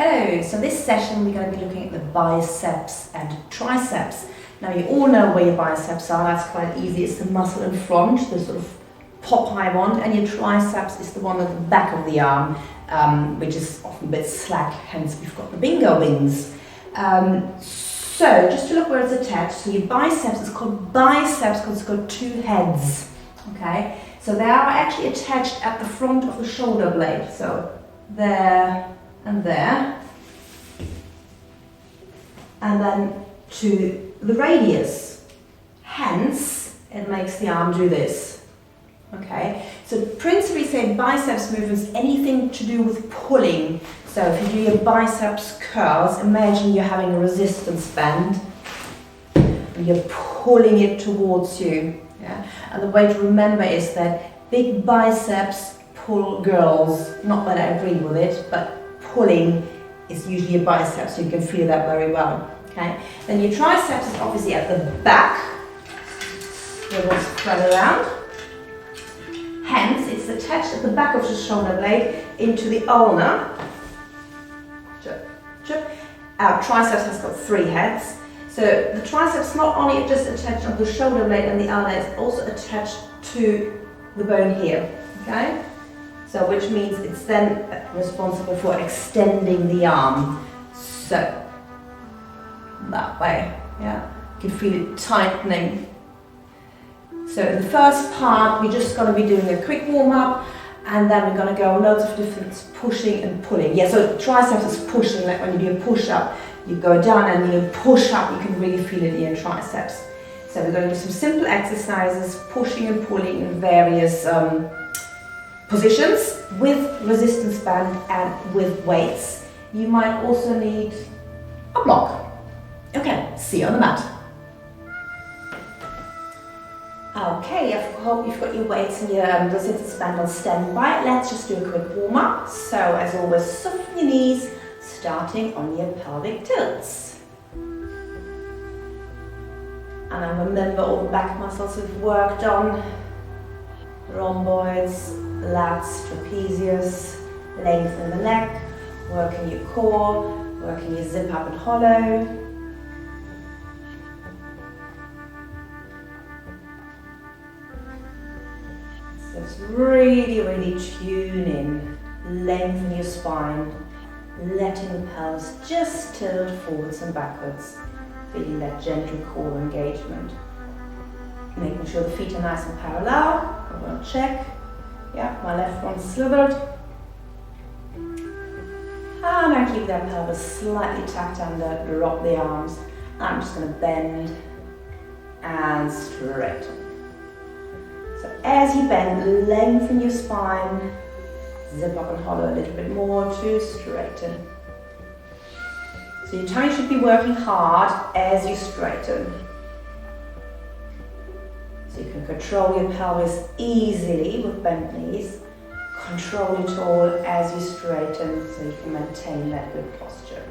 Hello, so this session we're going to be looking at the biceps and triceps. Now you all know where your biceps are, that's quite easy. It's the muscle in front, the sort of pop high one, and your triceps is the one at the back of the arm, which is often a bit slack, hence we've got the bingo wings. So just to look where it's attached, so your biceps is called biceps because it's got two heads, okay? So they are actually attached at the front of the shoulder blade, so there and there, and then to the radius, hence it makes the arm do this, okay? So principally say biceps movements, anything to do with pulling. So if you do your biceps curls, imagine you're having a resistance band and you're pulling it towards you, yeah? And the way to remember is that big biceps pull girls, not that I agree with it, but pulling is usually your biceps, so you can feel that very well, okay? Then your triceps is obviously at the back, little spread around. Hence, it's attached at the back of the shoulder blade into the ulna. Our triceps has got three heads. So the triceps not only just attached on the shoulder blade and the ulna, it's also attached to the bone here, okay? So which means it's then responsible for extending the arm. So that way, yeah, you can feel it tightening. So in the first part, we're just going to be doing a quick warm up, and then we're going to go loads of different pushing and pulling. Yeah, so triceps is pushing, like when you do a push up, you go down and you push up, you can really feel it in your triceps. So we're going to do some simple exercises, pushing and pulling in various positions with resistance band and with weights. You might also need a block. Okay, see you on the mat. Okay, I hope you've got your weights and your resistance band on standby. Let's just do a quick warm up. So as always, soften your knees, starting on your pelvic tilts. And then remember all the back muscles we've worked on. Rhomboids, lats, trapezius, lengthen the neck, working your core, working your zip up and hollow. So it's really tune in, lengthen your spine, letting the pelvis just tilt forwards and backwards, feeling that gentle core engagement. Making sure the feet are nice and parallel. I'm going to check. Yeah, my left one's slivered. And I keep that pelvis slightly tucked under, drop the arms. I'm just going to bend and straighten. So as you bend, lengthen your spine, zip up and hollow a little bit more to straighten. So your tummy should be working hard as you straighten. So you can control your pelvis easily with bent knees. Control it all as you straighten so you can maintain that good posture.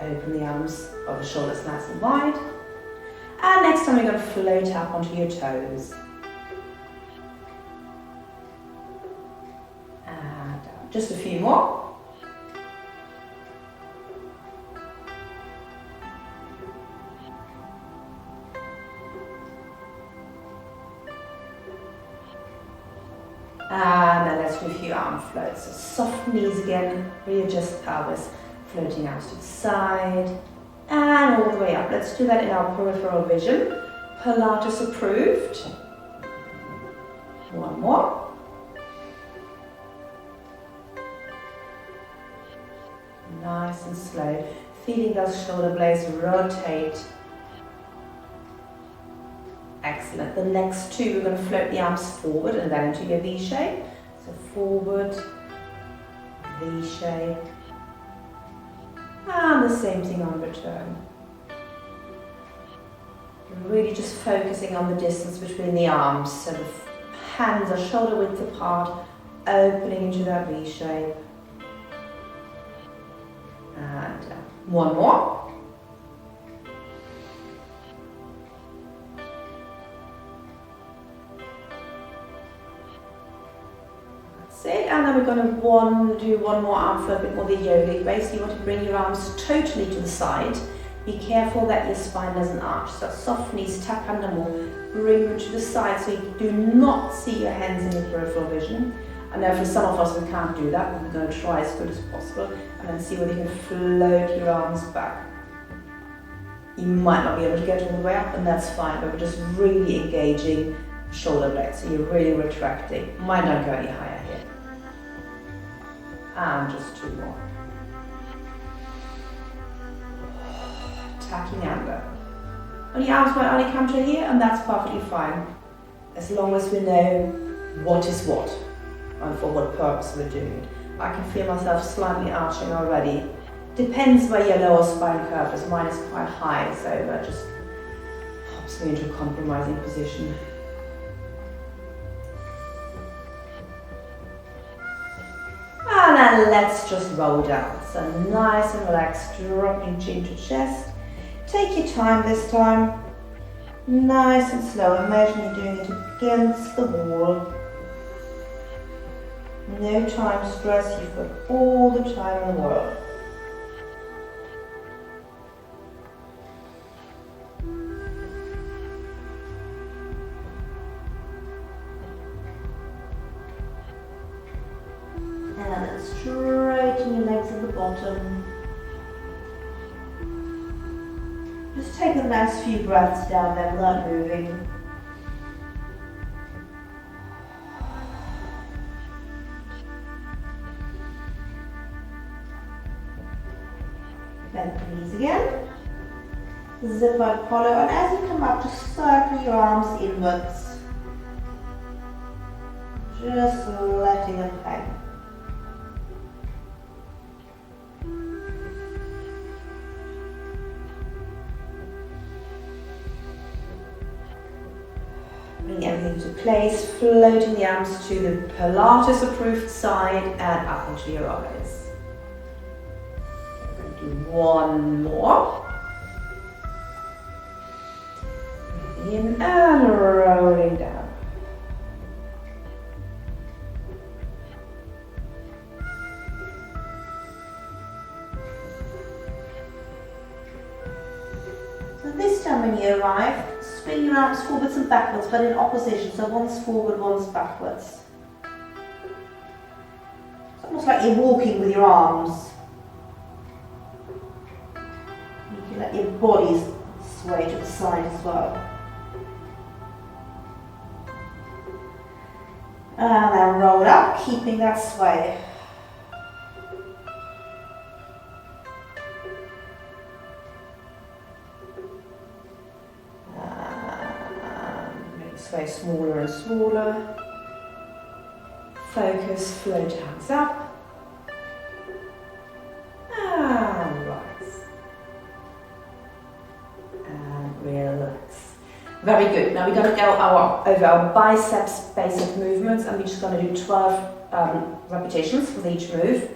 Open the arms or the shoulders nice and wide. And next time we're going to float up onto your toes. And down. Just a few more. And then let's do a few arm floats. So soft knees again, readjust pelvis, floating arms to the side, and all the way up. Let's do that in our peripheral vision. Pilates approved. One more. Nice and slow. Feeling those shoulder blades rotate. Excellent. The next two, we're going to float the arms forward and then into your V shape. So forward, V shape, and the same thing on return. Really just focusing on the distance between the arms. So the hands are shoulder width apart, opening into that V shape. And one more. That's it. And then we're going to do one more arm flow, a bit more the yoga. You basically want to bring your arms totally to the side. Be careful that your spine doesn't arch. So soft knees, tap under more. Bring them to the side so you do not see your hands in your peripheral vision. I know for some of us we can't do that, but we're going to try as good as possible and then see whether you can float your arms back. You might not be able to get all the way up, and that's fine, but we're just really engaging shoulder blades, so you're really retracting. Might not go any higher here. And just 2 more. Tacking under. And your arms might only come to here, and that's perfectly fine, as long as we know what is what and for what purpose we're doing it. I can feel myself slightly arching already. Depends where your lower spine curve is. Mine is quite high, so that just helps me into a compromising position. And then let's just roll down. So nice and relaxed, dropping chin to chest. Take your time this time. Nice and slow. Imagine you're doing it against the wall. No time stress, you've got all the time in the world. And then straighten your legs at the bottom. Just take the nice few breaths down there without moving. Bend the knees again. Zip out collar, and as you come up, just circle your arms inwards. Just letting them hang. Bring everything to place, floating the arms to the Pilates approved side and up into your eyes. Do one more. Breathing in and rolling down. So this time when you arrive, swing your arms forwards and backwards, but in opposition. So one's forward, one's backwards. It's almost like you're walking with your arms. You let your body sway to the side as well. And then roll up, keeping that sway. And make the sway smaller and smaller. Focus, float hands up. And rise. Relax. Very good. Now we're going to go over our biceps basic movements, and we're just going to do 12 repetitions with each move.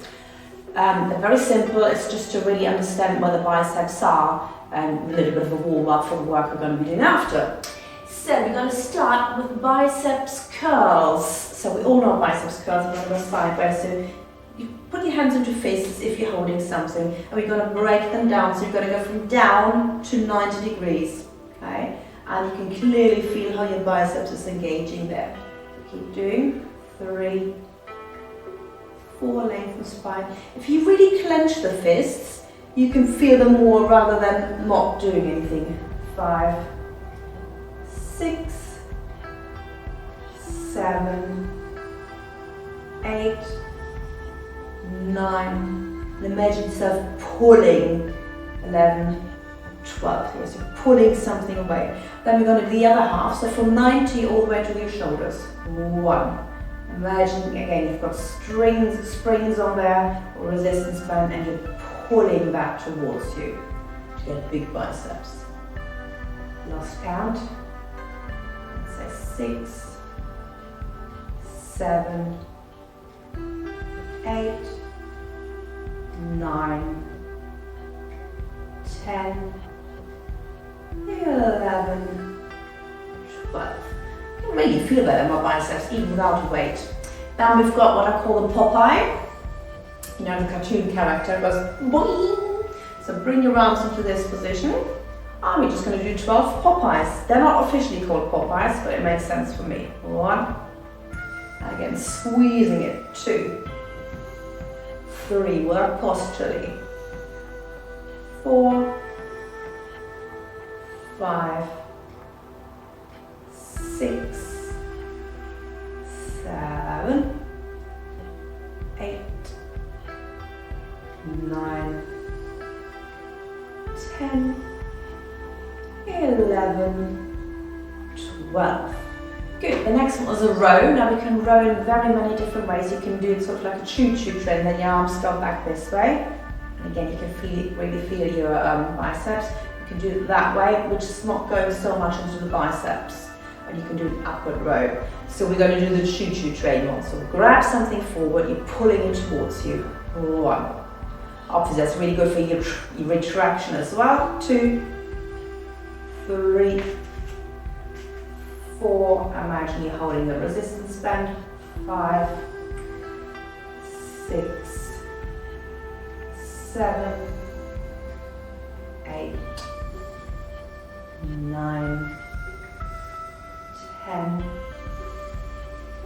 They're very simple. It's just to really understand where the biceps are and a little bit of a warm up for the work we're going to be doing after. So we're going to start with biceps curls. So we all know biceps curls. We're going to go sideways. So you put your hands into fists if you're holding something, and we're going to break them down. So you're going to go from down to 90 degrees, okay? And you can clearly feel how your biceps is engaging there. Keep doing. 3, 4, lengthen spine. If you really clench the fists, you can feel them more rather than not doing anything. 5, 6, 7, 8, 9, and imagine yourself pulling. 11, 12, here, so pulling something away. Then we're going to do the other half, so from 90 all the way to your shoulders. 1. Imagine again you've got springs on there, or resistance band, and you're pulling that towards you to get big biceps. Last count. Say 6, 7, 8, 9, 10, 11, 12. I can really feel that in my biceps even without weight. Then we've got what I call the Popeye. You know, the cartoon character goes boing. So bring your arms into this position. And we're just going to do 12 Popeyes. They're not officially called Popeyes, but it makes sense for me. 1. Again, squeezing it. 2. 3. Work posturally. 4. 5. 6. 7. 8. 9. 10. 11, 12. Good. The next one was a row. Now we can row in very many different ways. You can do it sort of like a choo-choo train, then your arms go back this way. And again, you can really feel your biceps. You can do it that way, which is not going so much into the biceps. And you can do an upward row. So we're going to do the choo-choo train one. So grab something forward, you're pulling it towards you. 1. Obviously, that's really good for your retraction as well. 2. 3, 4, imagine you're holding the resistance band. 5, 6, 7, 8, 9, 10,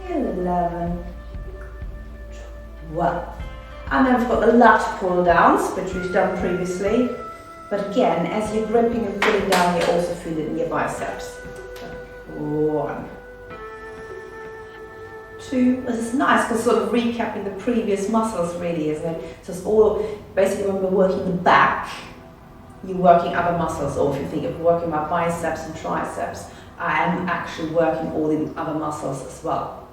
11, 12. And then we've got the lat pull downs, which we've done previously. But again, as you're gripping and pulling down, you also feel it in your biceps. 1, 2. This is nice because sort of recapping the previous muscles, really, isn't it? So it's all basically when we're working the back, you're working other muscles. Or if you think of working my biceps and triceps, I am actually working all the other muscles as well.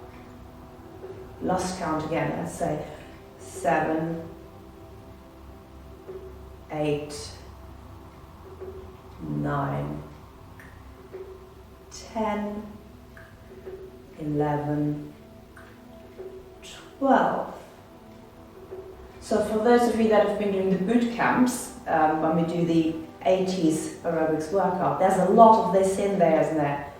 Lost count again. Let's say 7, 8. 9, 10, 11, 12. So for those of you that have been doing the boot camps, when we do the 80s aerobics workout, there's a lot of this in there, isn't there?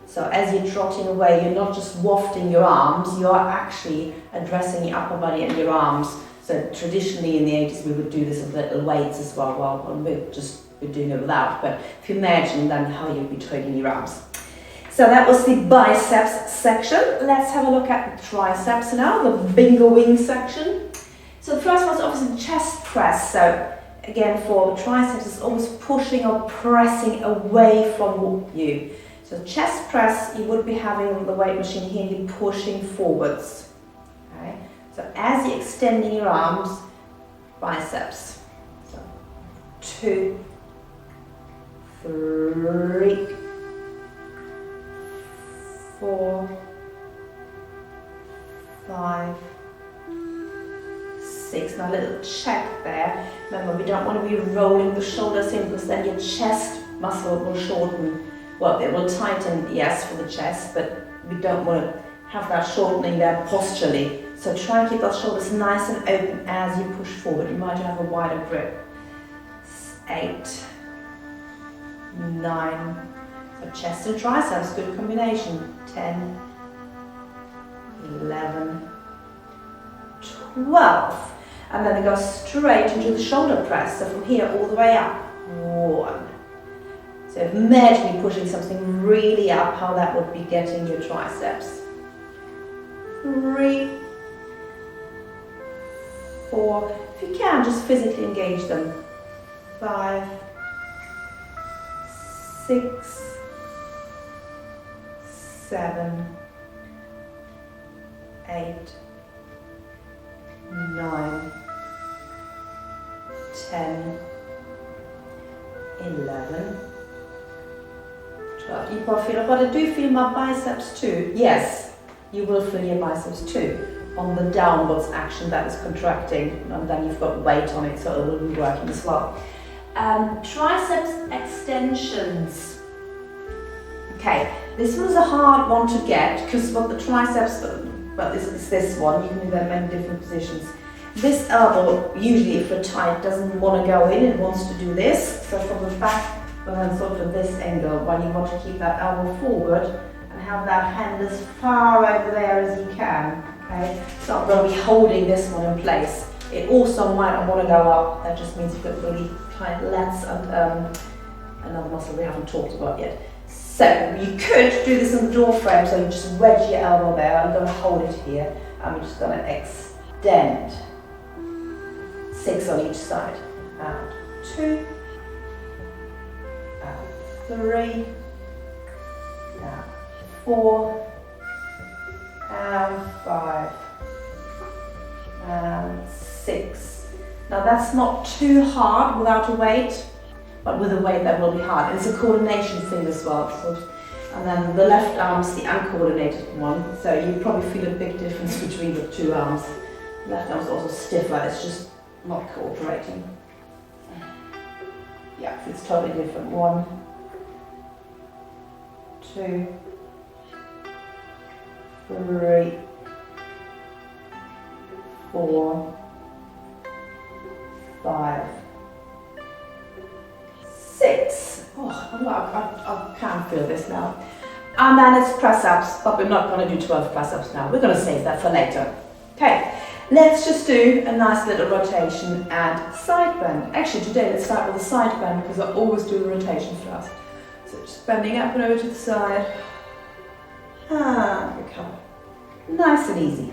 So as you're trotting away, you're not just wafting your arms, you're actually addressing your upper body and your arms. So traditionally in the 80s we would do this with little weights as well, we're doing it without, but if you imagine then how you'd be training your arms. So that was the biceps section. Let's have a look at the triceps now, the bingo wing section. So the first one's obviously chest press. So again, for the triceps, it's always pushing or pressing away from you. So chest press, you would be having the weight machine here and you're pushing forwards. Okay? So as you're extending your arms, biceps. So 2, 3, 4, 5, 6. Now a little check there. Remember, we don't want to be rolling the shoulders in because then your chest muscle will shorten. Well, it will tighten, yes, for the chest, but we don't want to have that shortening there posturally. So try and keep those shoulders nice and open as you push forward. You might have a wider grip. 8, 9. So chest and triceps, good combination. 10, 11, 12. And then it goes straight into the shoulder press. So from here all the way up. 1. So imagine you pushing something really up, how that would be getting your triceps. 3, 4. If you can, just physically engage them. 5, 6, 7, 8, 9, 10, 11, 12. You probably feel, but I do feel my biceps too. Yes, you will feel your biceps too. On the downwards action that is contracting, and then you've got weight on it, so it will be working as well. Triceps extensions. Okay, this one's a hard one to get because what the triceps, well, this one, you can do that in many different positions. This elbow, usually if we're tight, doesn't want to go in, it wants to do this. So from the back, sort of this angle, while you want to keep that elbow forward and have that hand as far over there as you can. Okay, so I'm going to be holding this one in place. It also might want to go up. That just means you've got really tight lats and another muscle we haven't talked about yet. So you could do this in the door frame, so you just wedge your elbow there. I'm going to hold it here. I'm just going to extend. 6 on each side. And 2, and 3, and 4, and 5, and 6. Now that's not too hard without a weight, but with a weight that will be hard. And it's a coordination thing as well. So, and then the left arm's the uncoordinated one, so you probably feel a big difference between the two arms. The left arm's also stiffer, it's just not cooperating. Yeah, it's totally different. 1, 2, 3, 4, 5, 6. Oh, I can't feel this now. And then it's press-ups, but we're not going to do 12 press-ups now. We're going to save that for later. Okay, let's just do a nice little rotation and side bend. Actually, today let's start with a side bend because I always do the rotation first. So just bending up and over to the side. And recover. Nice and easy.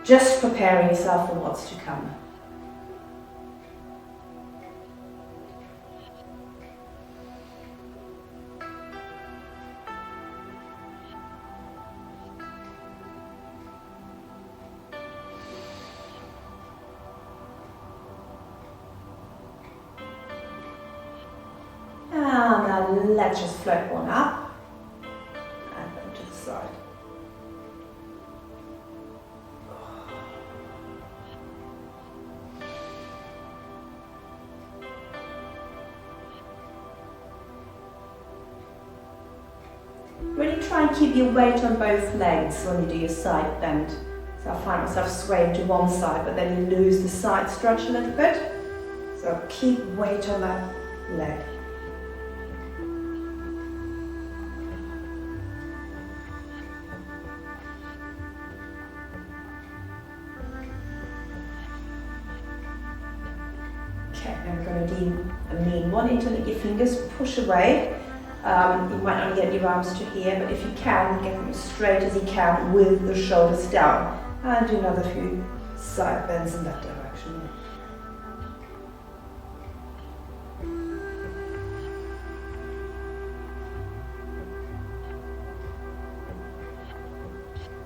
Just preparing yourself for what's to come. And then let's just float one up and then to the side. Really try and keep your weight on both legs when you do your side bend. So I find myself swaying to one side, but then you lose the side stretch a little bit. So keep weight on that leg. Okay, now we're going to do a mean one. Interlink your fingers, push away. You might only get your arms to here, but if you can, get them as straight as you can with the shoulders down. And do another few side bends in that direction.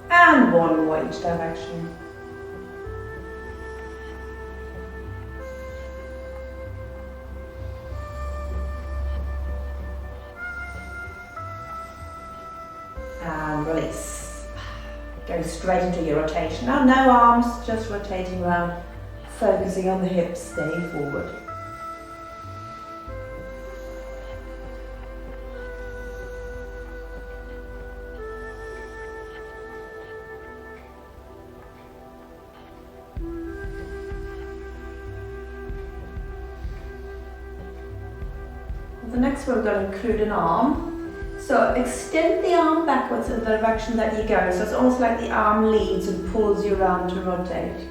And one more each direction. And release. Go straight into your rotation. Now no arms, just rotating around, focusing on the hips, staying forward. The next one we're going to include an arm. So extend the arm backwards in the direction that you go. So it's almost like the arm leads and pulls you around to rotate.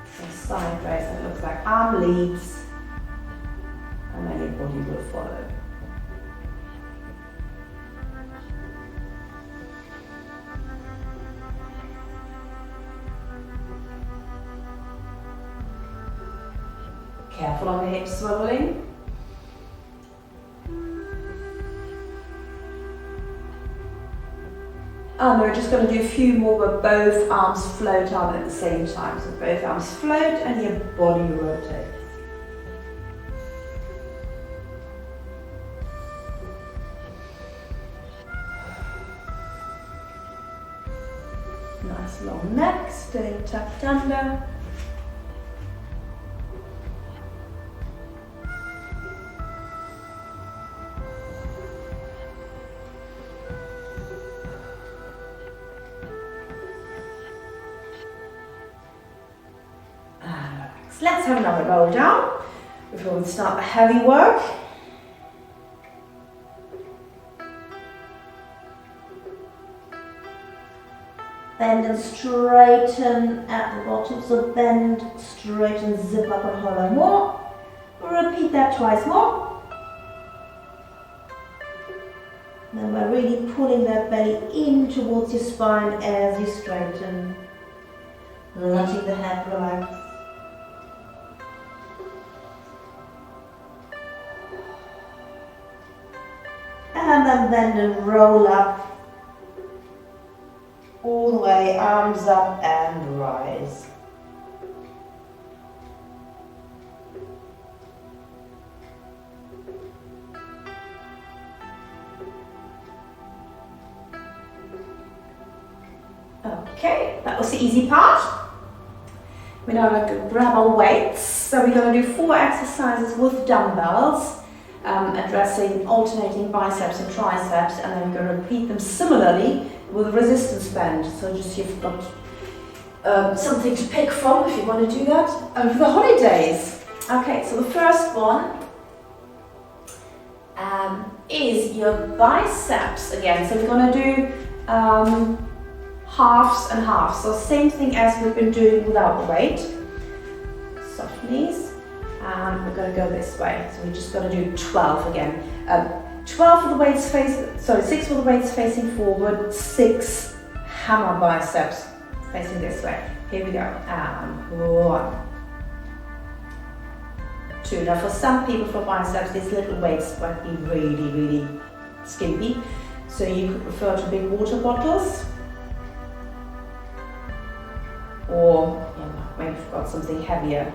So sideways, it looks like arm leads and then your body will follow. Careful on the hips swallowing. And we're just going to do a few more where both arms float on at the same time. So both arms float and your body rotates. Nice long neck, stay tucked under. Let's have another roll down before we start the heavy work. Bend and straighten at the bottom. So bend, straighten, zip up and hollow more. Repeat that twice more. Then we're really pulling that belly in towards your spine as you straighten. Letting the head relax. And then bend and roll up. All the way, arms up and rise. Okay, that was the easy part. We're now going to grab our weights. So we're going to do 4 exercises with dumbbells, addressing alternating biceps and triceps, and then we're going to repeat them similarly with a resistance band. So just you've got something to pick from if you want to do that over the holidays. Okay, so the first one is your biceps again. So we're going to do halves and halves. So same thing as we've been doing without the weight. Soft knees. And we're going to go this way. So we're just going to do 12 again. 12 with the weights facing, 6 with the weights facing forward, 6 hammer biceps facing this way. Here we go. And 1, 2. Now for some people for biceps, these little weights might be really, really skimpy. So you could refer to big water bottles. Or maybe you've got something heavier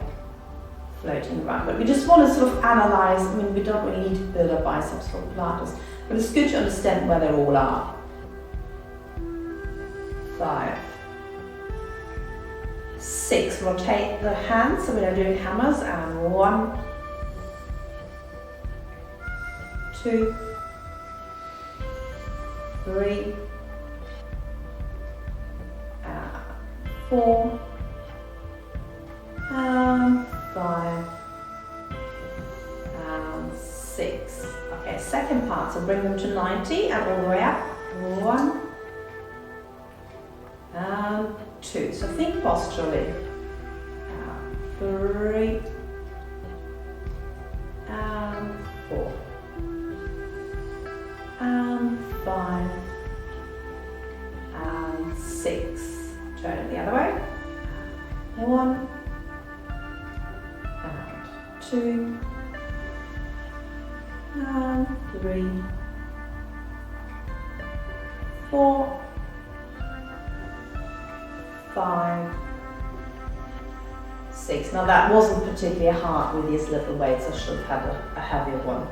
floating around. But we just want to sort of analyze. I mean, we don't really need to build up biceps for Pilates, but it's good to understand where they all are. 5, 6. Rotate the hands, so we are doing hammers. And 1, 2, 3, 4, and 5, and 6. Okay, second part, so bring them to 90 and all the way up. 1 and 2. So think posturally. 3 and 4 and 5 and 6. Turn it the other way. 1 and 2 and 3, 4, 5, 6. Now that wasn't particularly hard with these little weights. I should have had a heavier one.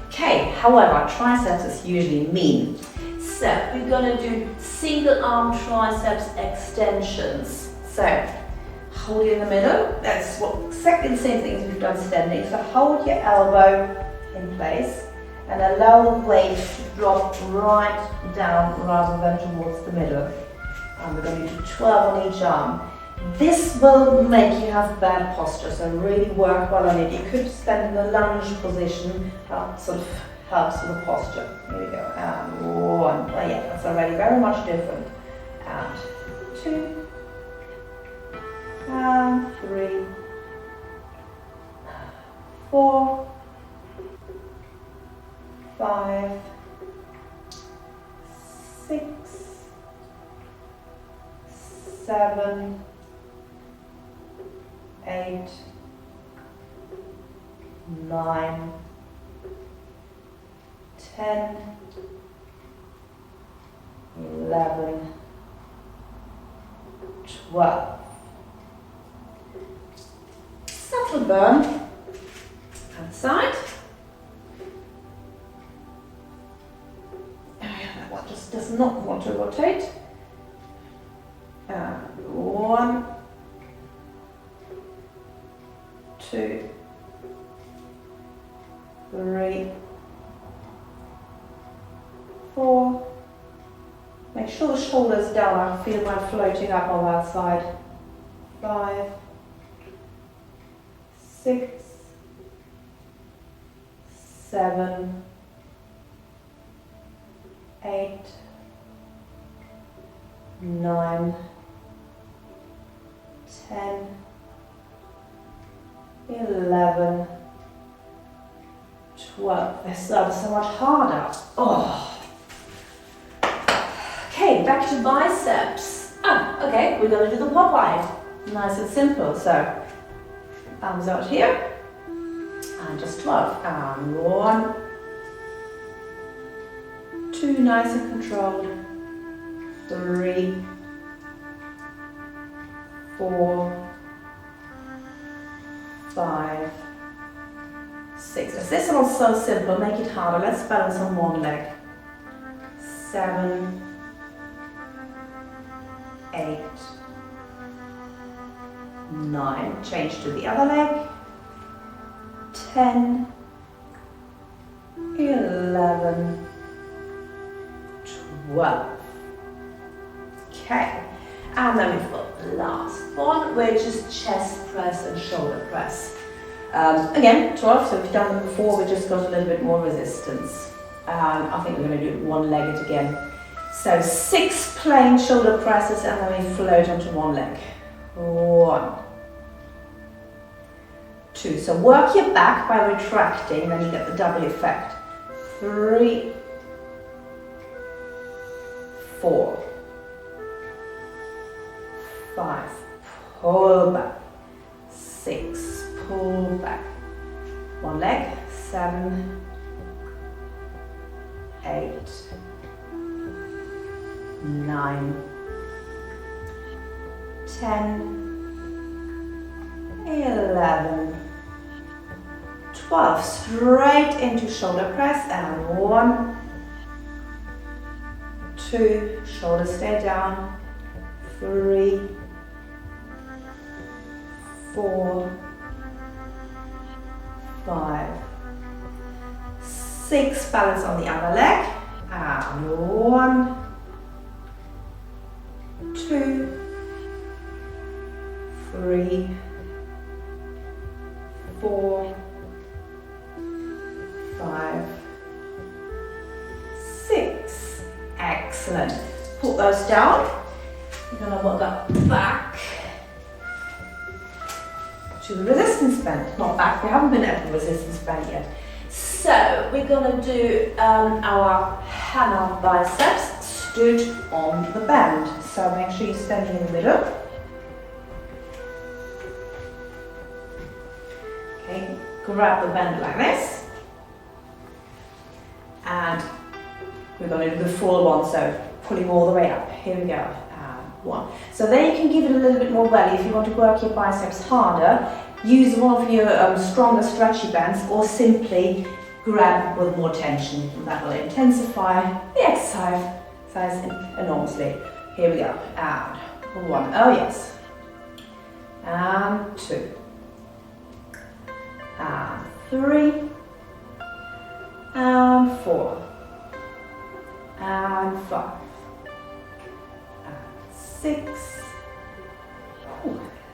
Okay, however, triceps is usually mean. So we're going to do single arm triceps extensions. So hold it in the middle. That's exactly the same thing as we've done standing. So hold your elbow in place and allow the weight to drop right down rather than towards the middle. And we're going to do 12 on each arm. This will make you have bad posture, so really work well on it. You could stand in a lunge position, that sort of helps with the posture. Here we go. And 1. Oh yeah, that's already very much different. And 2. And 3. 4. 5. 6. 7. 8. 9. 10, 11, 12. Subtle burn outside. That one just does not want to rotate. 1, 2, 3, 4. Make sure the shoulders down. I feel mine floating up on that side. 5, 6, 7, 8, 9, 10, 11, 12. This is so much harder. Oh. Okay, back to biceps. Okay, we're going to do the Popeye. Nice and simple. So, arms out here. And just 12. And 1, 2, nice and controlled. 3, 4, 5, 6. This one's so simple, make it harder. Let's balance on one leg. 7, 8, 9. Change to the other leg. 10, 11, 12. Okay, and then we've got the last one, which is chest press and shoulder press. Again, 12, so we've done them before, we just got a little bit more resistance. I think we're going to do one-legged again. So 6 plain shoulder presses and then we float onto one leg. 1, 2, so work your back by retracting, then you get the double effect. 3, 4, 5, pull back. 6, pull back. One leg. 7, 8, 9, 10, 11, 12. Straight into shoulder press and 1, 2, shoulders stay down. 3, 4, 5, 6. Balance on the other leg. And 1, 2, 3, 4, 5, 6. Excellent. Put those down. We're going to work up back to the resistance band. Not back, we haven't been at the resistance band yet. So we're going to do our hammer biceps stood on the band. So make sure you're standing in the middle. Okay, grab the band like this. And we're going to do the full one, so pulling all the way up. Here we go. 1. So then you can give it a little bit more belly if you want to work your biceps harder. Use one of your stronger stretchy bands or simply grab with more tension. That will intensify the exercise enormously. Here we go. And 1. Oh yes. And 2. And 3. And 4. And 5. 6,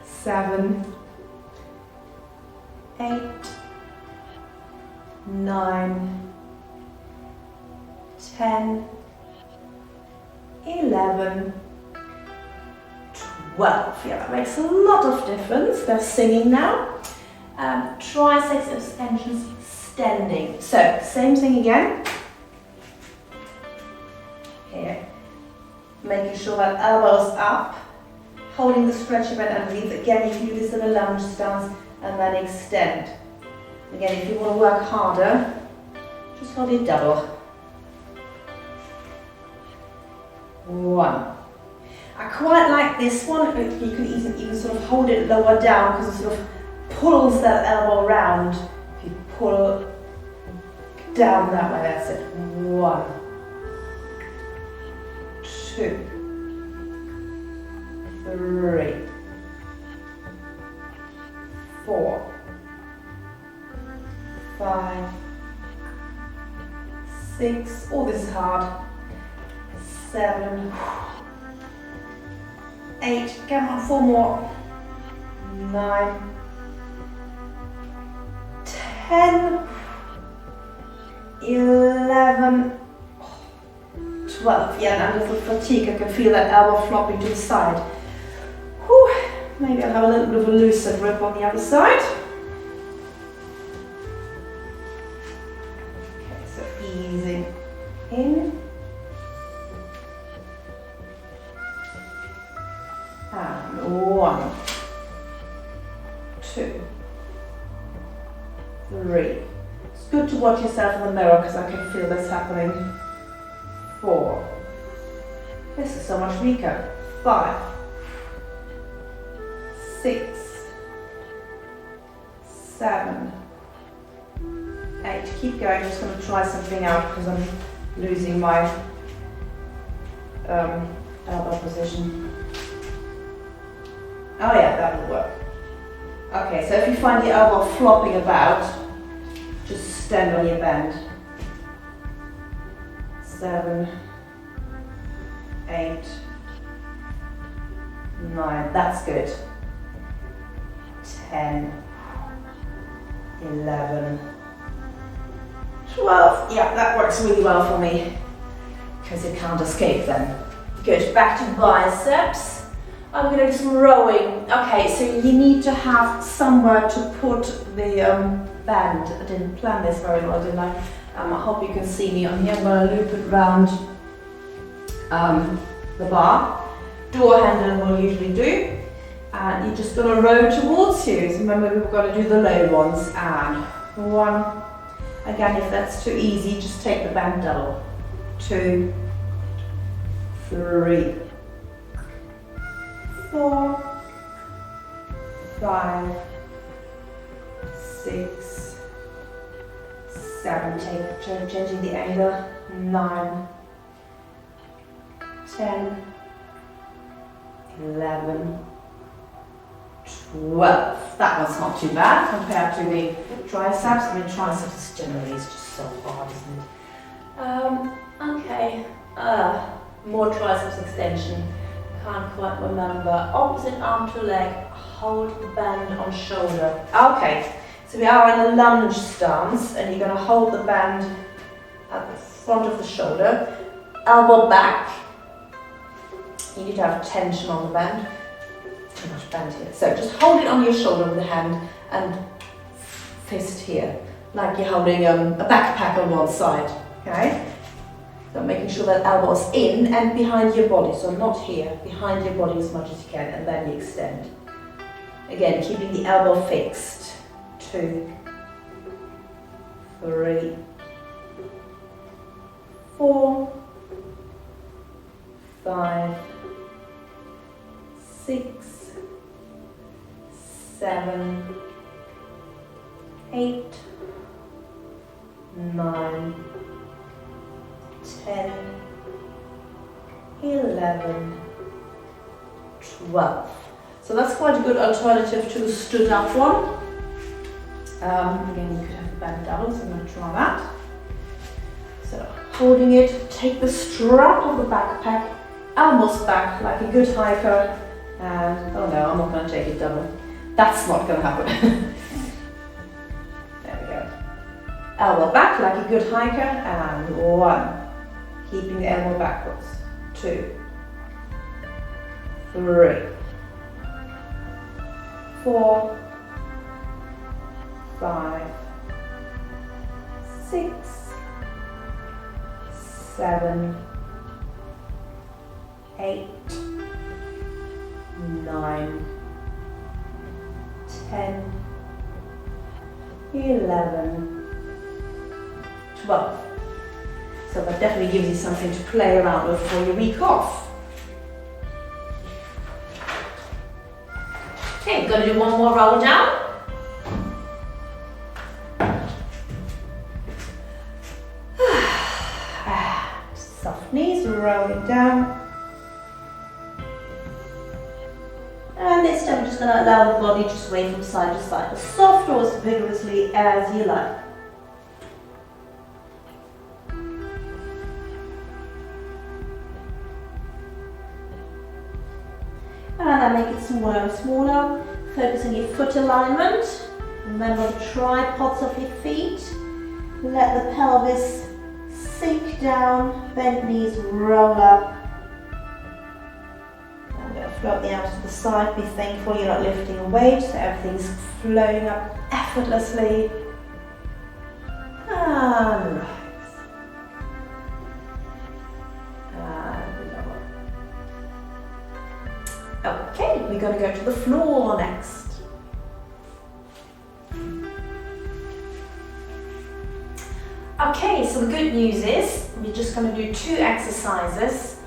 7, 8, 9, 10, 11, 12. Yeah, that makes a lot of difference. They're singing now. Triceps extensions standing. So, same thing again. Here. Making sure that elbows up, holding the stretchy band underneath. Again, you can do this in a lunge stance and then extend. Again, if you want to work harder, just hold it double. 1. I quite like this one. You can even sort of hold it lower down because it sort of pulls that elbow round. If you pull down that way, that's it. 1, 2, 3, 4, 5, 6. Oh, this is hard. 7, 8. Come on, 4 more. 9, 10, 11, 12. 12. Yeah, and I'm a little fatigued. I can feel that elbow flopping to the side. Whew. Maybe I'll have a little bit of a looser grip on the other side. Okay, so easing in. And 1, 2, 3. It's good to watch yourself in the mirror because I can feel this happening. 4. This is so much weaker. 5, 6, 7, 8. Keep going. I'm just going to try something out because I'm losing my elbow position. Oh yeah, that will work. Okay, so if you find the elbow flopping about, just stand on your bend. 7, 8, 9, that's good. 10, 11, 12. Yeah, that works really well for me because it can't escape then. Good, back to biceps. I'm going to do some rowing. Okay, so you need to have somewhere to put the band. I didn't plan this very well, didn't I? I hope you can see me on here. I'm going to loop it around the bar. Door handle will usually do. And you're just going to row towards you. So remember, we've got to do the low ones. And 1. Again, if that's too easy, just take the band double. 2, 3. 4, 5, 6, 7, changing the angle, 9, 10, 11, 12. That one's not too bad compared to the triceps. I mean, triceps generally is just so hard, isn't it? Okay, more triceps extension. Can't quite remember. Opposite arm to leg, hold the band on shoulder. Okay, so we are in a lunge stance and you're going to hold the band at the front of the shoulder, elbow back. You need to have tension on the band. Too much band here. So just hold it on your shoulder with the hand and fist here, like you're holding a backpack on one side. Okay? So making sure that elbow is in and behind your body, so not here, behind your body as much as you can, and then you extend. Again, keeping the elbow fixed. 2, 3, 4, 5, 6, 7, 8, 9, 10, 11, 12. So that's quite a good alternative to the stood up one. Again, you could have the band double, so I'm going to try that. So holding it, take the strap of the backpack, elbows back like a good hiker, and oh no, I'm not going to take it double. That's not going to happen. There we go. Elbow back like a good hiker, and 1. Keeping the elbow backwards. 2, 3, 4, 5, 6, 7, 8, 9, 10, 11, 12. So that definitely gives you something to play around with for your week off. Okay, we're going to do one more roll down. Soft knees, rolling down. And this time I'm just going to allow the body to sway from side to side, as soft or as vigorously as you like. And then make it smaller and smaller. Focus on your foot alignment. Remember the tripods of your feet. Let the pelvis sink down, bend knees, roll up. I'm going to float the arms to the side. Be thankful you're not lifting a weight, so everything's flowing up effortlessly. And relax. And lower. Okay, we're going to go to the floor next. Okay, so the good news is we're just going to do 2 exercises,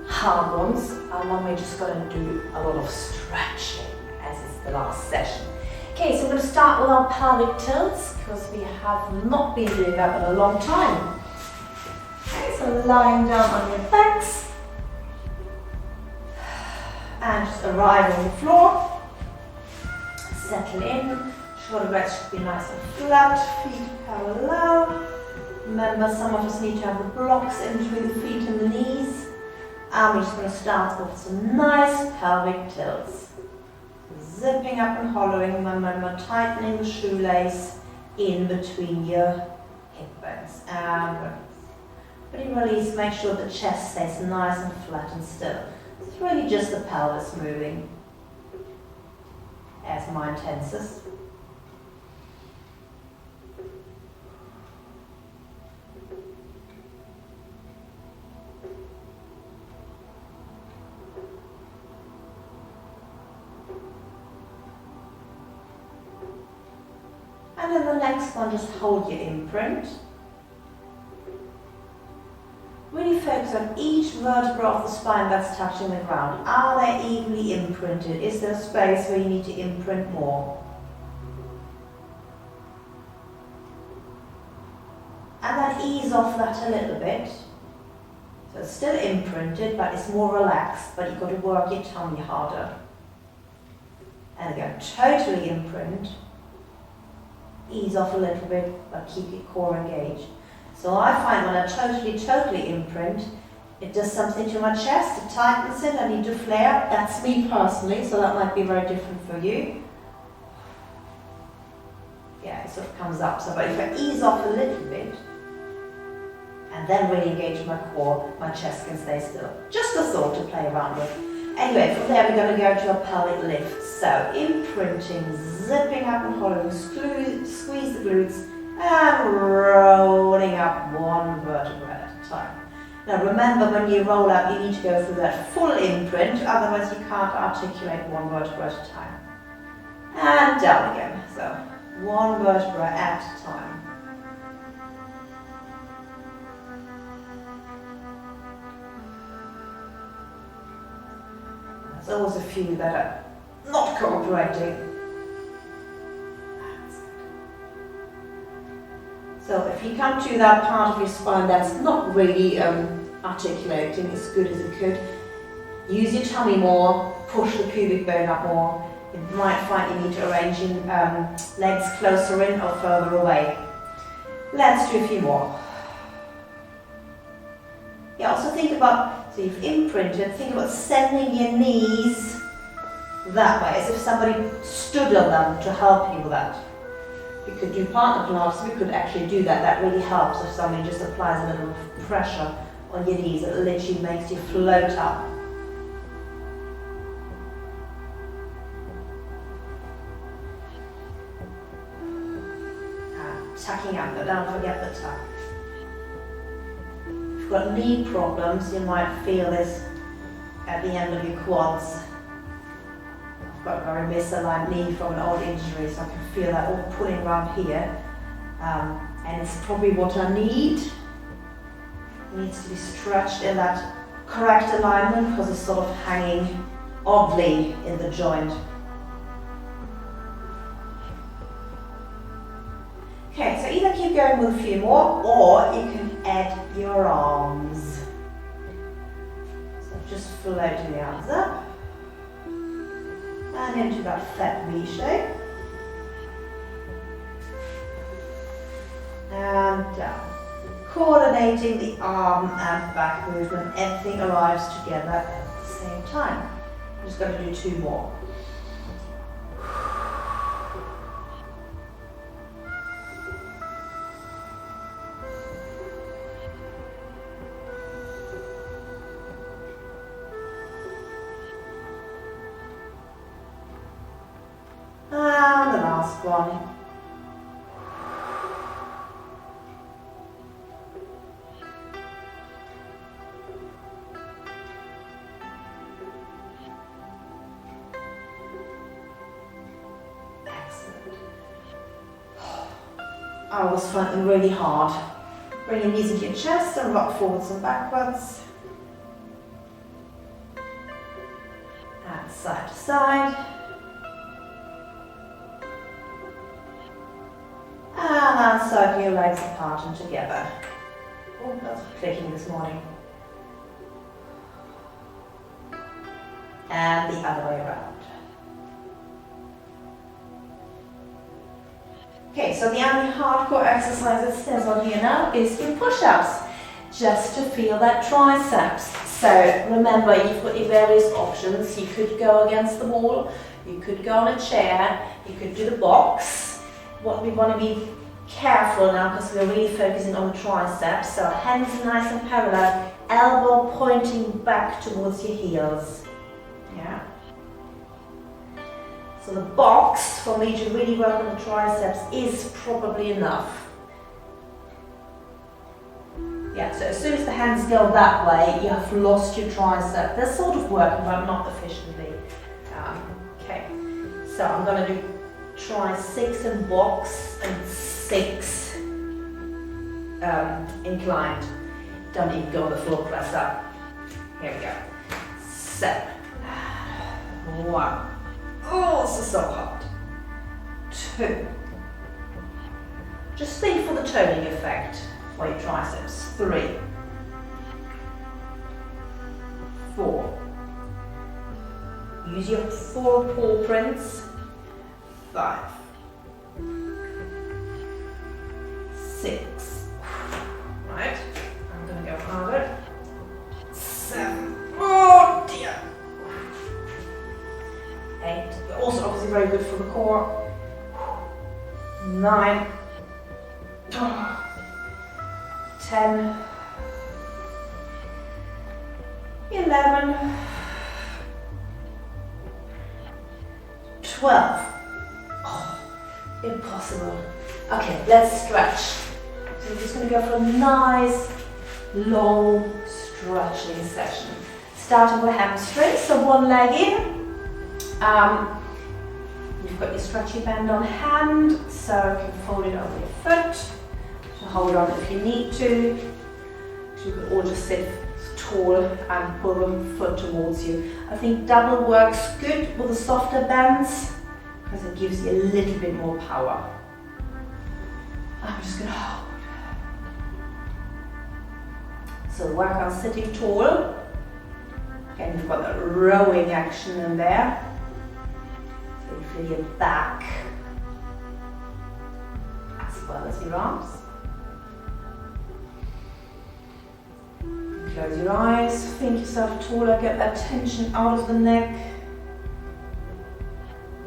hard ones, and then we're just going to do a lot of stretching as is the last session. Okay, so we're going to start with our pelvic tilts because we have not been doing that in a long time. Okay, so lying down on your backs and just arrive on the floor, settle in, shoulder blades should be nice and flat, feet parallel. Remember, some of us need to have the blocks in between the feet and the knees. And we're just going to start with some nice pelvic tilts. Zipping up and hollowing, remember tightening the shoelace in between your hip bones. And release. When you release, make sure the chest stays nice and flat and still. It's really just the pelvis moving as more intensest. And then the next one, just hold your imprint. Really focus on each vertebra of the spine that's touching the ground. Are they evenly imprinted? Is there space where you need to imprint more? And then ease off that a little bit. So it's still imprinted, but it's more relaxed, but you've got to work your tummy harder. And again, totally imprint. Ease off a little bit, but keep your core engaged. So I find when I totally imprint, it does something to my chest, it tightens it, I need to flare. That's me personally, so that might be very different for you. Yeah, it sort of comes up. So, but if I ease off a little bit, and then really engage my core, my chest can stay still. Just a thought to play around with. Anyway, from there we're going to go to a pelvic lift. So, imprinting, zipping up and hollowing, squeeze the glutes, and rolling up one vertebra at a time. Now remember, when you roll up, you need to go through that full imprint, otherwise you can't articulate one vertebra at a time. And down again. So, one vertebra at a time. There's always a few that are not cooperating. So if you come to that part of your spine that's not really articulating as good as it could, use your tummy more, push the pubic bone up more. You might find you need to arrange your legs closer in or further away. Let's do a few more. Yeah, also think about, so you've imprinted, think about sending your knees that way, as if somebody stood on them to help you with that. We could do partner Pilates, we could actually do that. That really helps if somebody just applies a little pressure on your knees. It literally makes you float up. Tucking up, but don't forget the tuck. If you've got knee problems, you might feel this at the end of your quads. I've got a very misaligned knee from an old injury, so I can feel that all pulling around here. And it's probably what I need. It needs to be stretched in that correct alignment because it's sort of hanging oddly in the joint. Okay, so either keep going with a few more, or you can add your arms. So just floating the arms up and into that flat V shape. And down. Coordinating the arm and back movement, everything arrives together at the same time. I'm just going to do two more. last one. Excellent. I always find them really hard. Bring your knees into your chest and rock forwards and backwards. And side to side. And then circle your legs apart and together. Oh, that's clicking this morning. And the other way around. Okay, so the only hardcore exercise that says on here now is your push-ups, just to feel that triceps. So remember, you've got your various options. You could go against the wall, you could go on a chair, you could do the box. What we want to be careful now, because we're really focusing on the triceps, so hands nice and parallel, elbow pointing back towards your heels. Yeah. So the box for me to really work on the triceps is probably enough. Yeah, so as soon as the hands go that way, you have lost your tricep. They're sort of working, but not efficiently. Okay, so I'm going to do try 6 in box and 6 inclined. Don't even go on the floor press up. Here we go. 7. 1. Oh, this is so hard. 2. Just think for the toning effect for your triceps. 3. 4. Use your 4 paw prints. 5. 6. Right. I'm going to go harder. 7. Oh dear. 8. Also obviously very good for the core. 9. 10. 11. 12. Oh, impossible. Okay, let's stretch. So we're just going to go for a nice, long stretching session. Starting with hamstrings, so one leg in. You've got your stretchy band on hand, so you can fold it over your foot. So hold on if you need to. So you can all just sit tall and pull the foot towards you. I think double works good with the softer bands because it gives you a little bit more power. I'm just going to hold. So work on sitting tall. Again, you've got that rowing action in there. So you feel your back as well as your arms. Close your eyes, think yourself taller, get that tension out of the neck.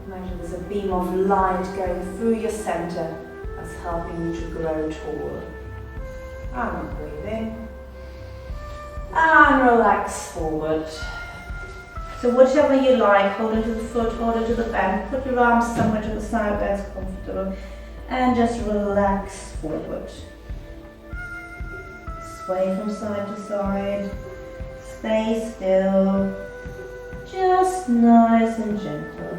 Imagine there's a beam of light going through your center that's helping you to grow tall. And breathe in. And relax forward. So whichever you like, hold it to the foot, hold it to the band, put your arms somewhere to the side where it's comfortable, and just relax forward. Sway from side to side, stay still, just nice and gentle.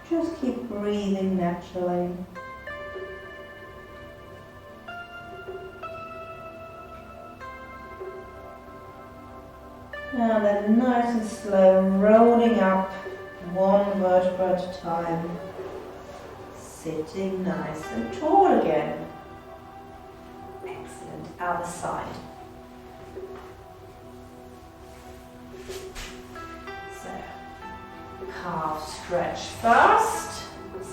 Just keep breathing naturally. Now then, nice and slow, rolling up one vertebra at a time. Sitting nice and tall again. Excellent. Other side. Calf stretch first.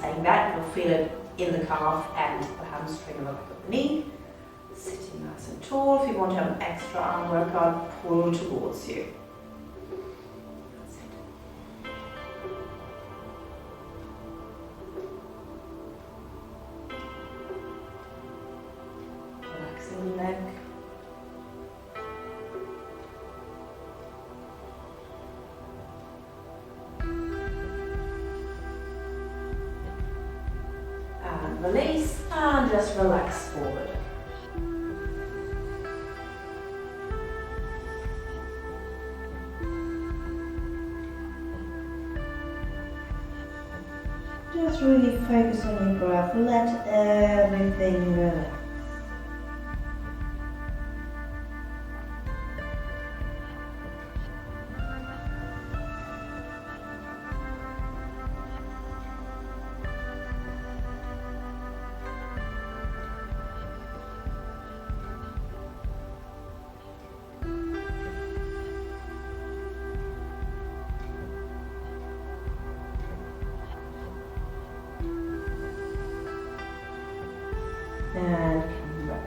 Saying that, you'll feel it in the calf and the hamstring on the back of the knee. Sitting nice and tall. If you want to have an extra arm workout, pull towards you. That's it. Relaxing the neck. And release, and just relax forward. Just really focus on your breath. Let everything relax. And come back up.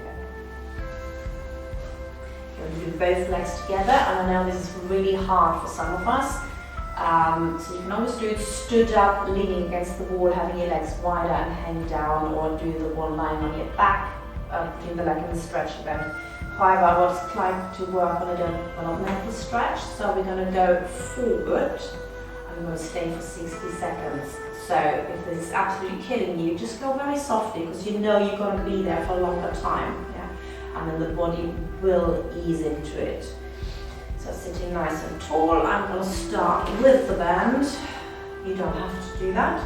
You're going to do both legs together, and I know this is really hard for some of us. So you can always do it stood up, leaning against the wall, having your legs wider and hang down, or do the one lying on your back, putting the leg in the stretch event. However, I would like to work on a mental stretch, so we're going to go forward. I'm going to stay for 60 seconds. So if this is absolutely killing you, just go very softly, because you know you're going to be there for a longer time. Yeah? And then the body will ease into it. So sitting nice and tall, I'm going to start with the band. You don't have to do that.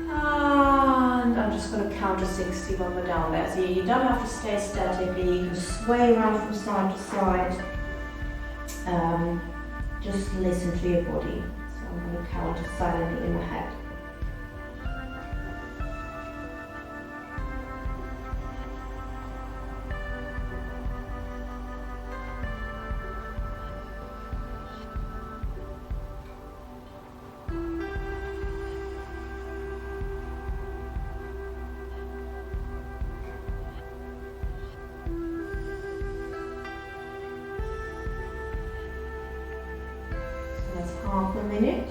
And I'm just going to count to 60 when we're down there. So you don't have to stay statically, you can sway around from side to side. Just listen to your body. So I'm going to count silently in my head. Half a minute.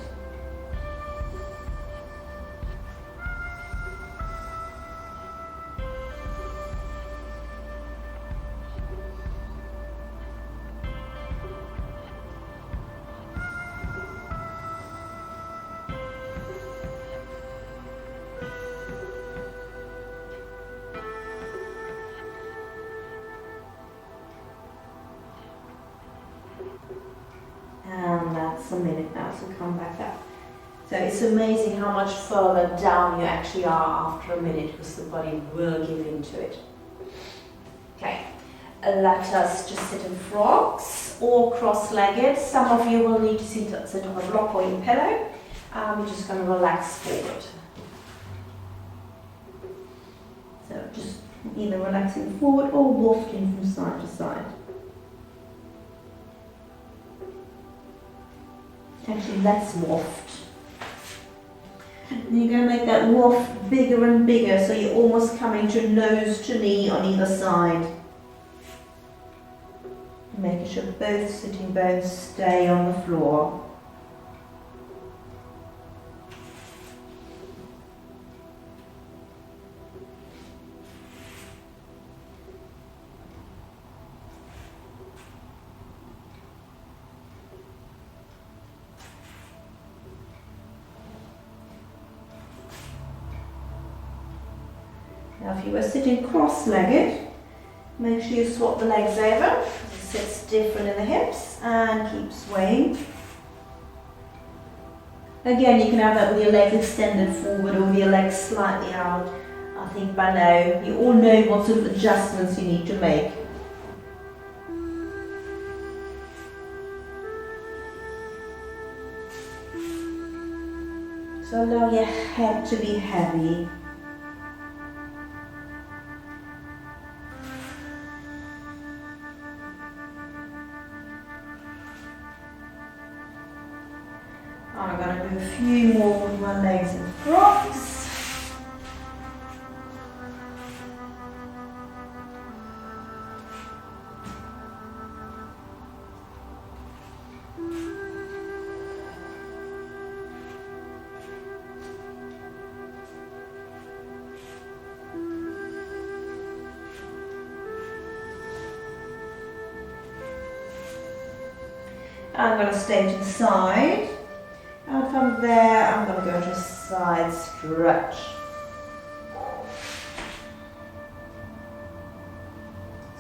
And that's a minute now, so come back up. So it's amazing how much further down you actually are after a minute, because the body will give into it. Okay, let us just sit in frogs or cross-legged. Some of you will need to sit on a block or your pillow. We're just going to relax forward. So just either relaxing forward or wafting from side to side. Actually, let's waft. And you're going to make that waft bigger and bigger, so you're almost coming to nose to knee on either side. Making sure both sitting bones stay on the floor. Now if you were sitting cross-legged, make sure you swap the legs over. It sits different in the hips, and keep swaying. Again, you can have that with your legs extended forward or with your legs slightly out. I think by now you all know what sort of adjustments you need to make. So allow your head to be heavy. I'm going to do a few more with my legs in frogs. I'm going to stay to the side. And from there, I'm going to go to a side stretch.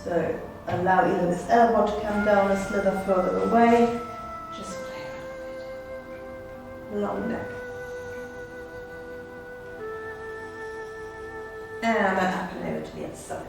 So allow either this elbow to come down and slither further away. Just play around with it. Long neck. And then up and over to the other side.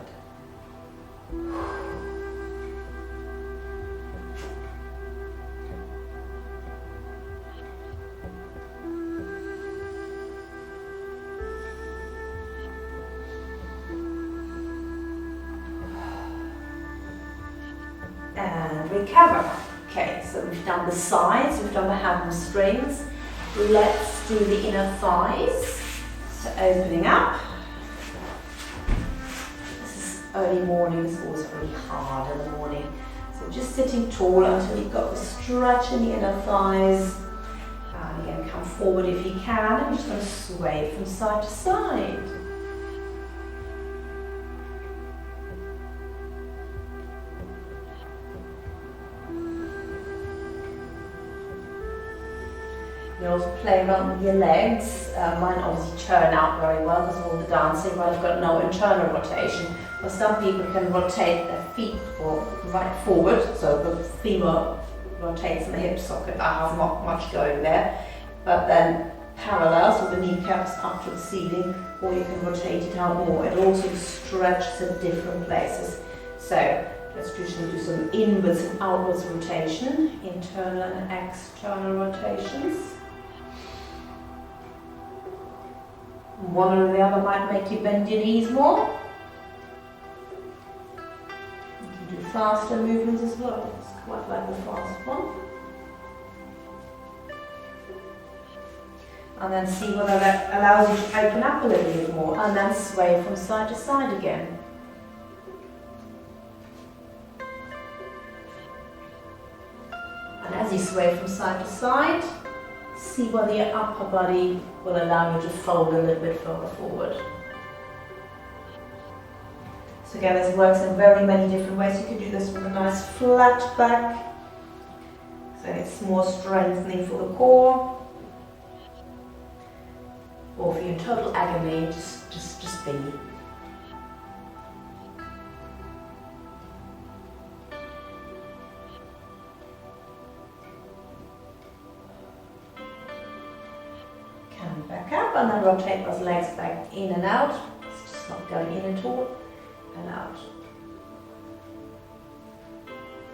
And recover. Okay, so we've done the sides, we've done the hamstrings. Let's do the inner thighs. So opening up. Early morning is always really hard in the morning. So just sitting tall until you've got the stretch in the inner thighs. And again, come forward if you can. I'm just going to sway from side to side. You also play around with your legs. Mine obviously turn out very well because of all the dancing, but I've got no internal rotation. Well, some people can rotate their feet or right forward, so the femur rotates in the hip socket. I have not much going there, but then parallel, so the kneecaps up to the ceiling, or you can rotate it out more. It also stretches at different places. So let's usually do some inwards and outwards rotation, internal and external rotations. One or the other might make you bend your knees more. You can do faster movements as well. It's quite like the fast one. And then see whether that allows you to open up a little bit more, and then sway from side to side again. And as you sway from side to side, see whether your upper body will allow you to fold a little bit further forward. So again, this works in very many different ways. You can do this with a nice flat back, so it's more strengthening for the core. Or if you're in total agony, just be. Back up and then rotate those legs back in and out. It's just not going in at all and out.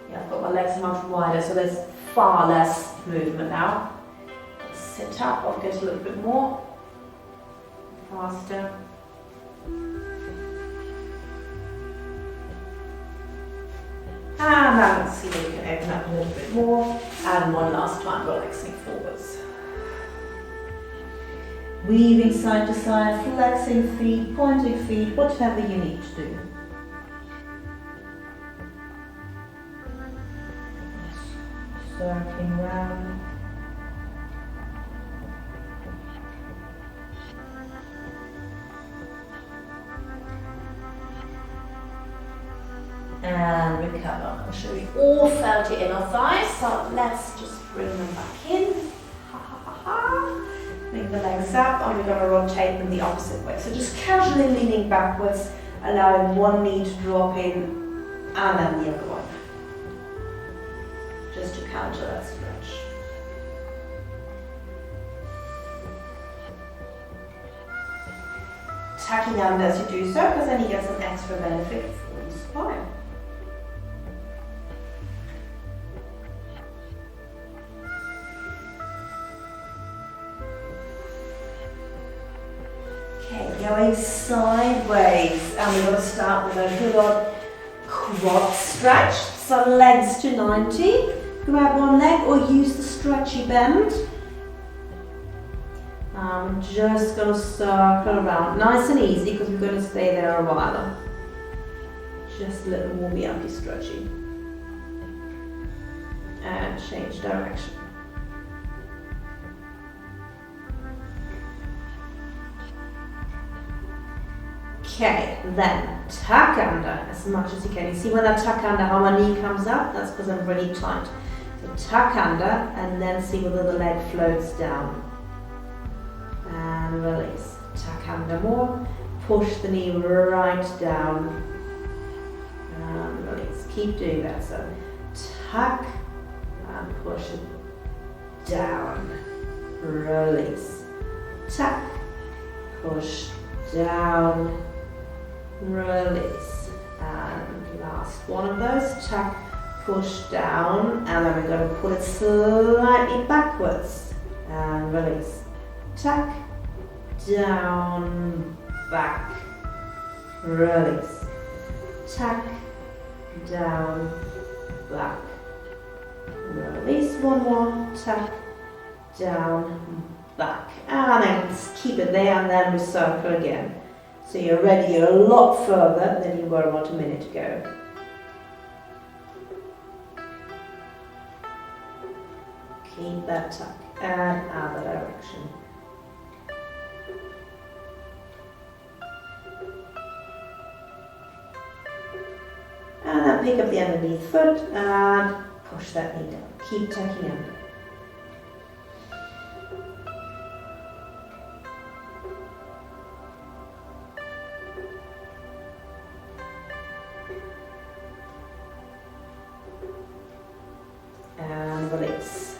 Yeah, I've got my legs much wider, so there's far less movement now. Let's sit up, I'll get a little bit more faster. And now let's see if we can open up a little bit more. And one last time, relaxing forwards. Weaving side to side, flexing feet, pointing feet, whatever you need to do. Circling round. And recover. I'm sure you all felt your inner thighs, so let's just bring them back in. Ha ha ha ha. Bring the legs up, and we're going to rotate them the opposite way. So just casually leaning backwards, allowing one knee to drop in, and then the other one. Just to counter that stretch. Tucking under as you do so, because then you get some extra benefit for the spine. Going sideways, and we're going to start with a good old quad stretch. So legs to 90. Grab one leg or use the stretchy bend. I'm just going to circle around, nice and easy, because we're going to stay there a while. Just a little warmy uppy stretchy. And change direction. Okay, then tuck under as much as you can. You see when I tuck under how my knee comes up? That's because I'm really tight. So tuck under and then see whether the leg floats down. And release. Tuck under more. Push the knee right down. And release. Keep doing that. So tuck and push it down. Release. Tuck. Push down. Release. And last one of those. Tuck. Push down. And then we're going to pull it slightly backwards. And release. Tuck. Down. Back. Release. Tuck. Down. Back. Release. One more. Tuck. Down. Back. And then just keep it there and then we circle again. So you're ready a lot further than you were about a minute ago. Keep that tuck and other direction. And then pick up the underneath foot and push that knee down. Keep tucking under. And release.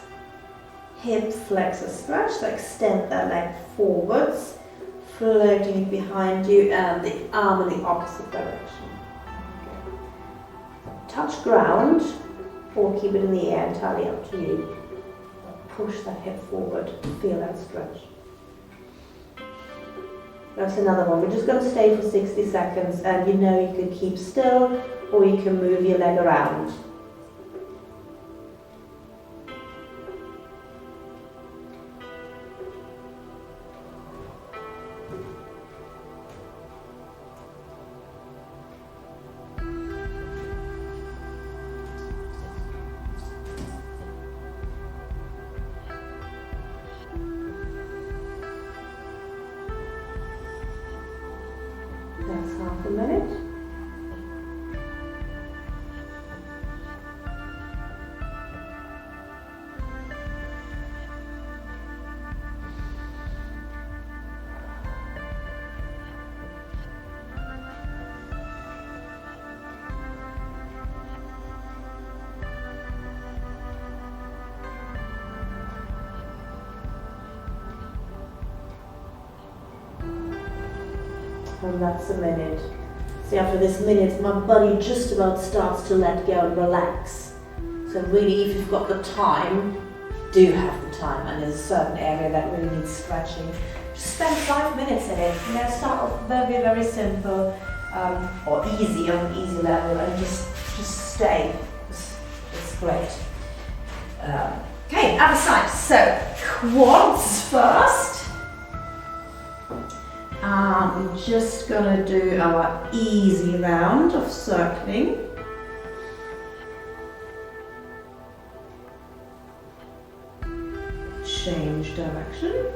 Hip flexor stretch, so extend that leg forwards, floating it behind you and the arm in the opposite direction. Touch ground or keep it in the air, entirely up to you. Push that hip forward, feel that stretch. That's another one. We're just going to stay for 60 seconds and you know you can keep still or you can move your leg around. That's half a minute. And that's a minute. See, after this minute, my body just about starts to let go and relax. So really, if you've got the time, do have the time, and there's a certain area that really needs stretching, just spend 5 minutes in it. You know, start off very, very simple or easy on an easy level, and just stay. It's great. Okay, other side. So quads first. We're just going to do our easy round of circling. Change direction.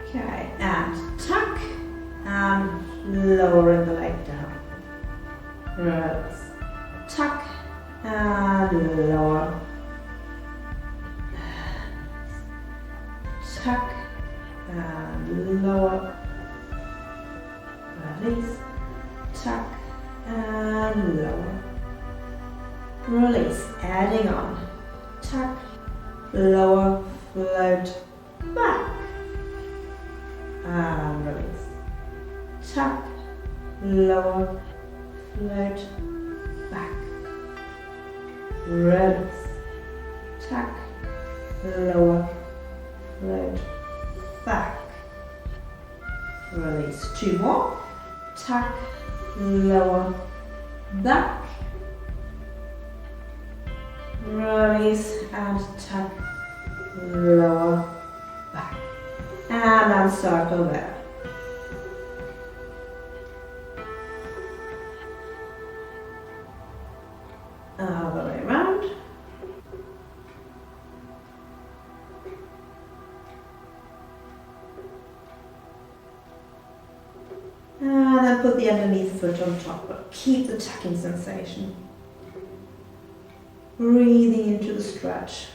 Okay, and tuck and lowering the leg down. Release. Tuck and lower. Tuck and lower. Release. Tuck and lower. Release. Adding on. Tuck, lower, float, back. And release. Tuck, lower, float, back. Release. Tuck, lower, float, back. Release. 2 more. Tuck, lower, back. Release and tuck, lower, back. And then circle there. Other way around. And put the underneath foot on top, but keep the tucking sensation. Breathing into the stretch.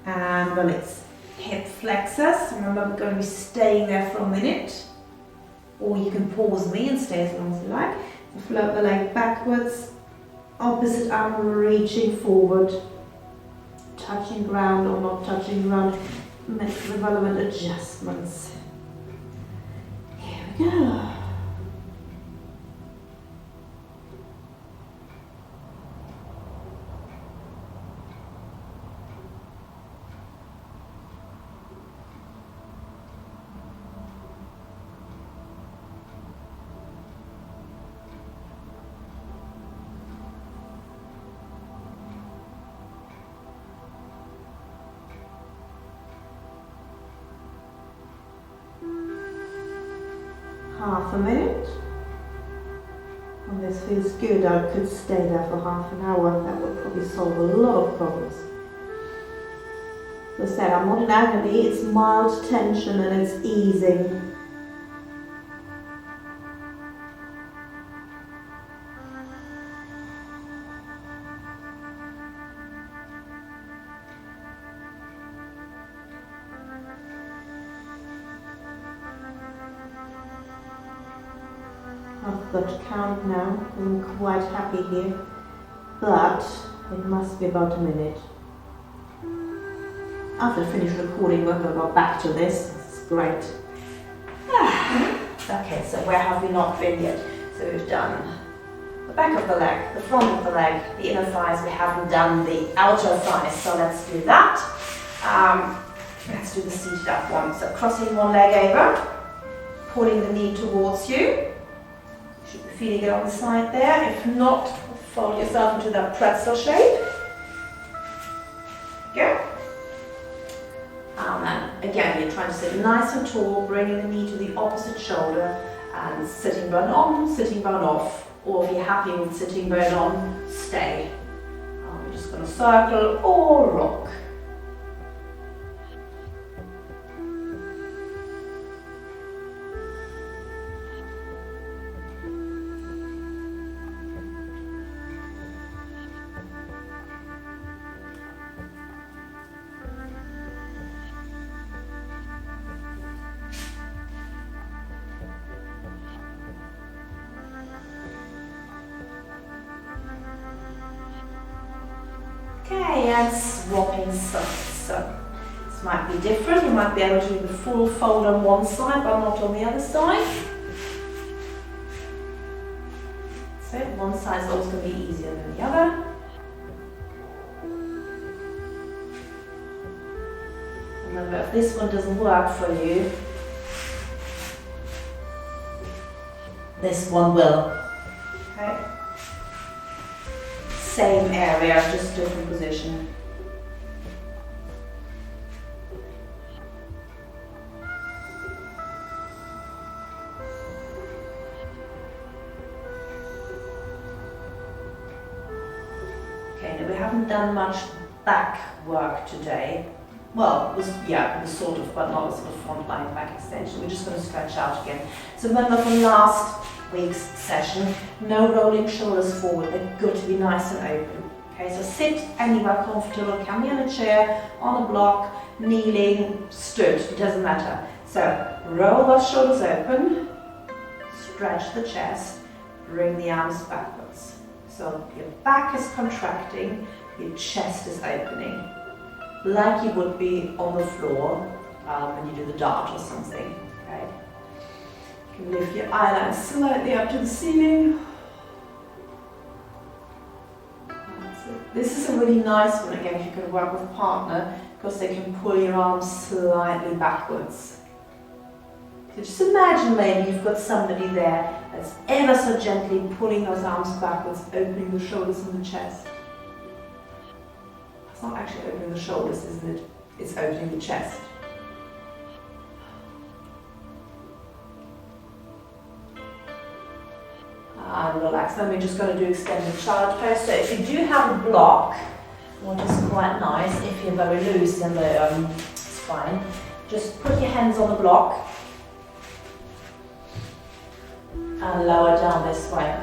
And when it's hip flexors, remember we're going to be staying there for a minute. Or you can pause me and stay as long as you like. Float the leg backwards, opposite arm reaching forward, touching ground or not touching ground. Make the relevant adjustments. Here we go. Half a minute. And this feels good. I could stay there for half an hour. That would probably solve a lot of problems. As I said, I'm not in agony. It's mild tension and it's easing. I've got to count now. I'm quite happy here, but it must be about a minute. After I finish recording, we're going to go back to this. It's great. Okay, so where have we not been yet? So we've done the back of the leg, the front of the leg, the inner thighs. We haven't done the outer thighs, so let's do that. Let's do the seated up one. So crossing one leg over, pulling the knee towards you. Should be feeling it on the side there. If not, fold yourself into that pretzel shape. Go. And then again, you're trying to sit nice and tall, bringing the knee to the opposite shoulder and sitting bone on, sitting bone off. Or if you're happy with sitting bone on, stay. We're just going to circle or rock. Okay, and swapping sides. So this might be different. You might be able to do the full fold on one side, but not on the other side. So one side is always going to be easier than the other. Remember, if this one doesn't work for you, this one will. Okay. Same area, just different position. Okay, now we haven't done much back work today. Well, it was sort of, but not a sort of front line back extension. We're just going to stretch out again. So remember from last week's session, no rolling shoulders forward. They're good to be nice and open. Okay, so sit anywhere comfortable. Can be on a chair, on a block, kneeling, stood. It doesn't matter. So roll those shoulders open, stretch the chest, bring the arms backwards. So your back is contracting, your chest is opening, like you would be on the floor when you do the dart or something. Okay. You can lift your eyelid slightly up to the ceiling. This is a really nice one again if you can work with a partner, because they can pull your arms slightly backwards. So just imagine maybe you've got somebody there that's ever so gently pulling those arms backwards, opening the shoulders and the chest. It's not actually opening the shoulders, isn't it? It's opening the chest. and relax. Then we're just going to do extended child pose. So if you do have a block, which is quite nice, if you're very loose, then it's fine. Just put your hands on the block and lower down this way.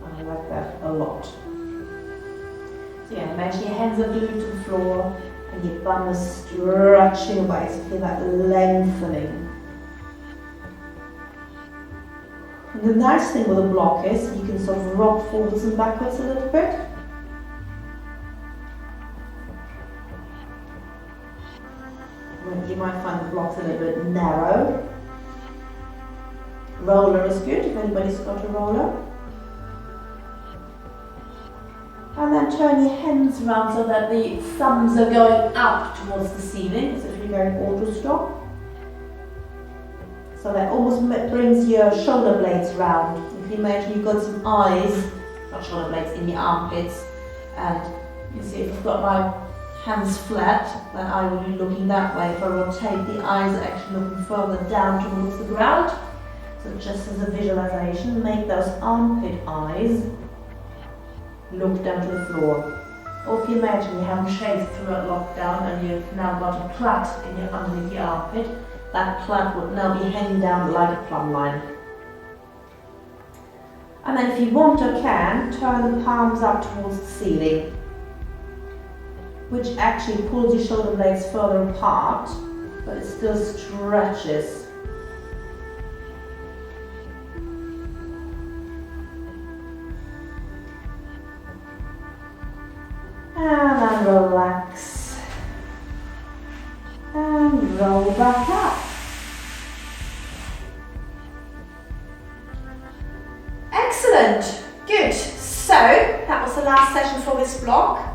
I like that a lot. So yeah, imagine your hands are glued to the floor and your bum is stretching away, so feel that lengthening. And the nice thing with a block is you can sort of rock forwards and backwards a little bit. You might find the blocks a little bit narrow. Roller is good if anybody's got a roller. And then turn your hands around so that the thumbs are going up towards the ceiling, as if you're going auto-stop. So that almost brings your shoulder blades round. If you imagine you've got some eyes, not shoulder blades, in your armpits, and you see if I've got my hands flat, then I will be looking that way. If I rotate, the eyes are actually looking further down towards the ground. So just as a visualization, make those armpit eyes look down to the floor. Or if you imagine you haven't shaved throughout lockdown and you've now got a plait underneath your armpit, that plait would now be hanging down like a plumb line. And then if you want or can, turn the palms up towards the ceiling, which actually pulls your shoulder blades further apart, but it still stretches. And then relax. And roll back up. Excellent. Good. So, that was the last session for this block.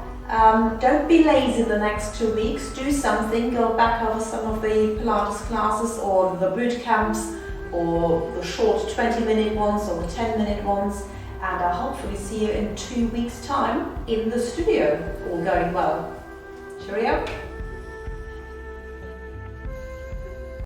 Don't be lazy the next 2 weeks. Do something. Go back over some of the Pilates classes or the boot camps or the short 20-minute ones or the 10-minute ones. And I'll hopefully see you in 2 weeks' time in the studio, all going well. Cheerio!